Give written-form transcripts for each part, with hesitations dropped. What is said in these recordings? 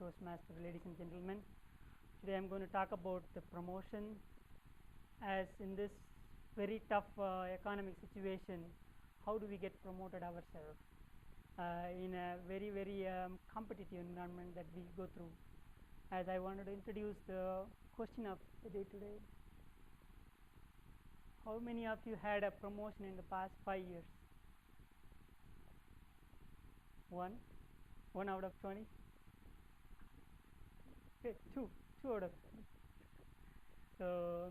Toastmaster, ladies and gentlemen. Today I'm going to talk about the promotion, as in this very tough economic situation, how do we get promoted ourselves in a very competitive environment that we go through. As I wanted to introduce the question of the day today. How many of you had a promotion in the past 5 years? One out of 20. Okay, two out of 20. So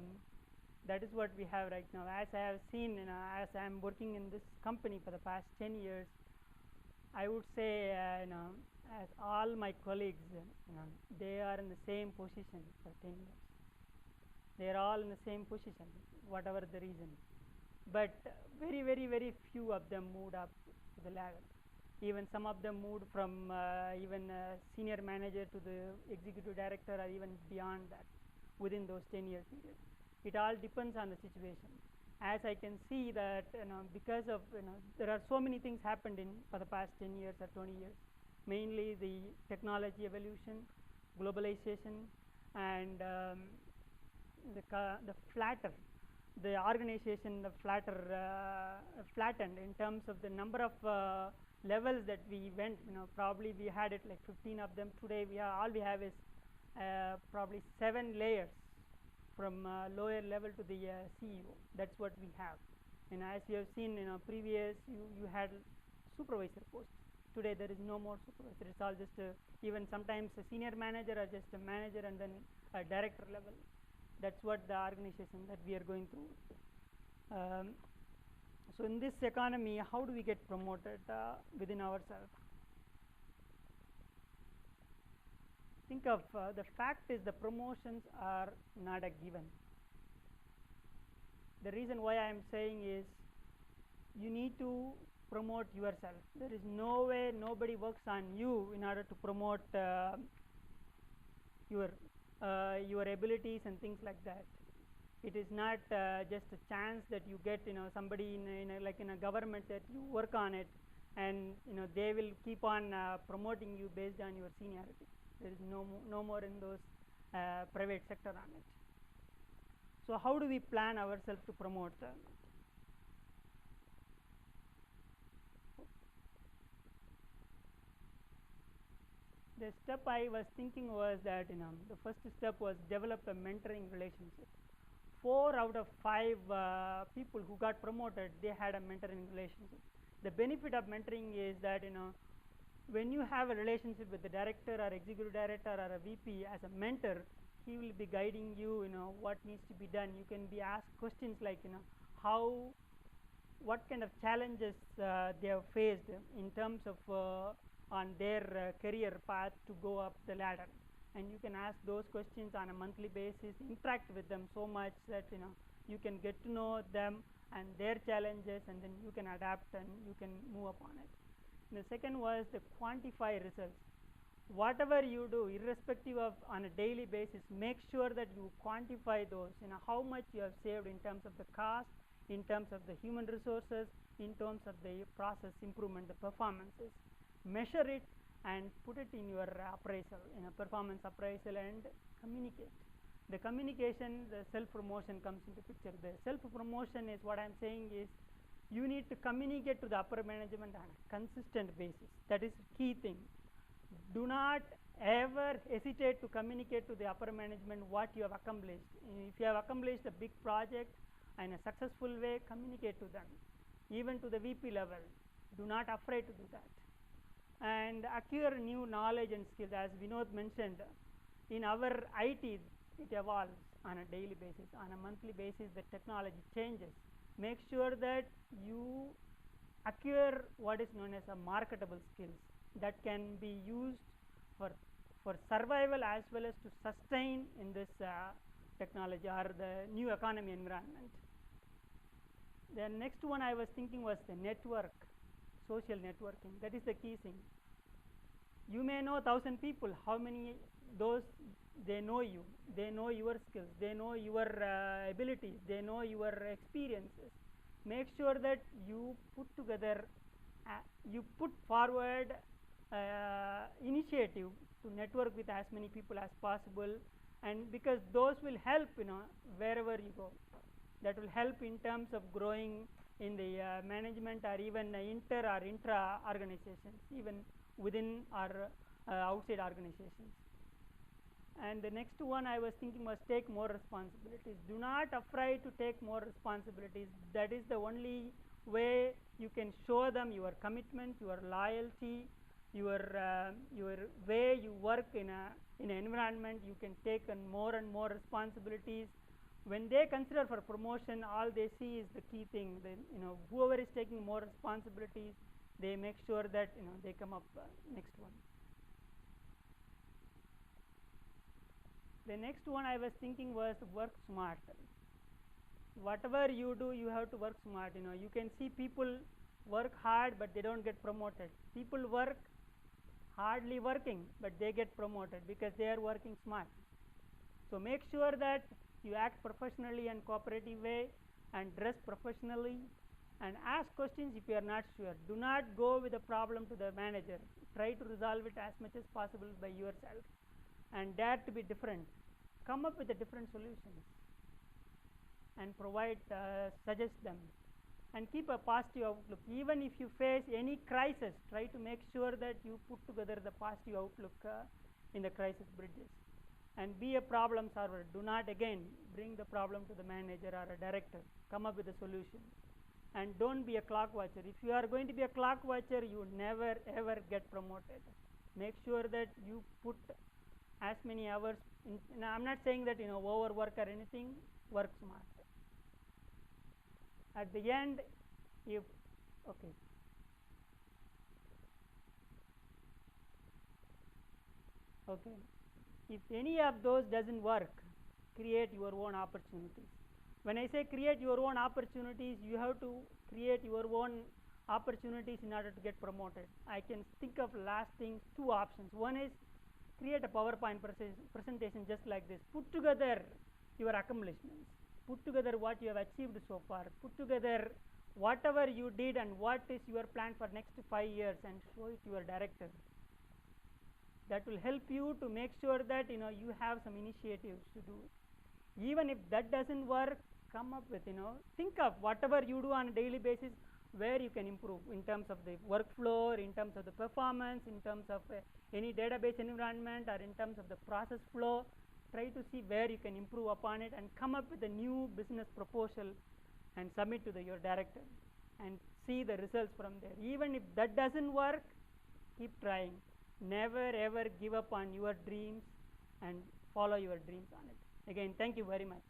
that is what we have right now. As I have seen, as I am working in this company for the past 10 years, I would say, as all my colleagues, they are in the same position for 10 years. They are all in the same position, whatever the reason. But very few of them moved up to the ladder. Even some of them moved from even senior manager to the executive director, or even beyond that, within those 10-year period. It all depends on the situation. As I can see that, because of, there are so many things happened for the past 10 years or 20 years, mainly the technology evolution, globalization, and the flatter, the organization, the flattened in terms of the number of levels that we went. Probably we had it like 15 of them. Today all we have is probably 7 layers from lower level to the CEO. That's what we have. And as you have seen in previous, you had supervisor post. Today there is no more supervisor. It's all just even sometimes a senior manager or just a manager and then a director level. That's what the organization that we are going through. So in this economy, how do we get promoted within ourselves? Think of the fact is the promotions are not a given. The reason why I am saying is you need to promote yourself. There is no way nobody works on you in order to promote your abilities and things like that. It is not just a chance that you get, somebody in a government that you work on it, and they will keep on promoting you based on your seniority. There is no more in those private sector on it. So how do we plan ourselves to promote? The step I was thinking was that the first step was develop a mentoring relationship. 4 out of 5 people who got promoted, they had a mentoring relationship. The benefit of mentoring is that when you have a relationship with the director or executive director or a VP as a mentor, he will be guiding you, what needs to be done. You can be asked questions like, what kind of challenges they have faced in terms of on their career path to go up the ladder. And you can ask those questions on a monthly basis, interact with them so much that you can get to know them and their challenges, and then you can adapt and you can move upon it. And the second was the quantify results. Whatever you do, irrespective of on a daily basis, make sure that you quantify those, how much you have saved in terms of the cost, in terms of the human resources, in terms of the process improvement, the performances. Measure it and put it in your appraisal, in a performance appraisal, and communicate. The communication, the self-promotion comes into picture. The self-promotion is what I am saying is you need to communicate to the upper management on a consistent basis. That is the key thing. Do not ever hesitate to communicate to the upper management what you have accomplished. If you have accomplished a big project in a successful way, communicate to them. Even to the VP level, do not afraid to do that. And acquire new knowledge and skills. As Vinod mentioned, in our IT, it evolves on a daily basis. On a monthly basis, the technology changes. Make sure that you acquire what is known as a marketable skills that can be used for survival as well as to sustain in this technology or the new economy environment. The next one I was thinking was the network. Social networking, that is the key thing. You may know 1,000 people. How many those they know you, they know your skills, they know your abilities, they know your experiences. Make sure that you put together, you put forward initiative to network with as many people as possible, and because those will help, wherever you go. That will help in terms of growing in the management, or even inter or intra organizations, even within or outside organizations. And the next one I was thinking was take more responsibilities. Do not afraid to take more responsibilities. That is the only way you can show them your commitment, your loyalty, your way you work in an environment. You can take on more and more responsibilities. When they consider for promotion, all they see is the key thing. Whoever is taking more responsibilities, they make sure that they come up next one. The next one I was thinking was work smart. Whatever you do, you have to work smart. You can see people work hard, but they don't get promoted. People work hardly working, but they get promoted because they are working smart. So make sure that you act professionally and cooperative way, and dress professionally, and ask questions if you are not sure. Do not go with a problem to the manager. Try to resolve it as much as possible by yourself, and dare to be different. Come up with the different solutions and provide, suggest them, and keep a positive outlook. Even if you face any crisis, try to make sure that you put together the positive outlook in the crisis bridges, and be a problem solver. Do not again bring the problem to the manager or a director. Come up with a solution, and don't be a clock watcher. If you are going to be a clock watcher, you never ever get promoted. Make sure that you put as many hours in. I'm not saying that overwork or anything. Work smart. At the end, if okay, if any of those doesn't work, create your own opportunities. When I say create your own opportunities, you have to create your own opportunities in order to get promoted. I can think of lasting two options. One is create a PowerPoint presentation just like this. Put together your accomplishments. Put together what you have achieved so far. Put together whatever you did and what is your plan for next 5 years, and show it to your director. That will help you to make sure that you have some initiatives to do. Even if that doesn't work, come up with think of whatever you do on a daily basis, where you can improve in terms of the workflow, in terms of the performance, in terms of any database environment, or in terms of the process flow. Try to see where you can improve upon it, and come up with a new business proposal and submit to your director, and see the results from there. Even if that doesn't work, keep trying. Never ever give up on your dreams, and follow your dreams on it. Again, thank you very much.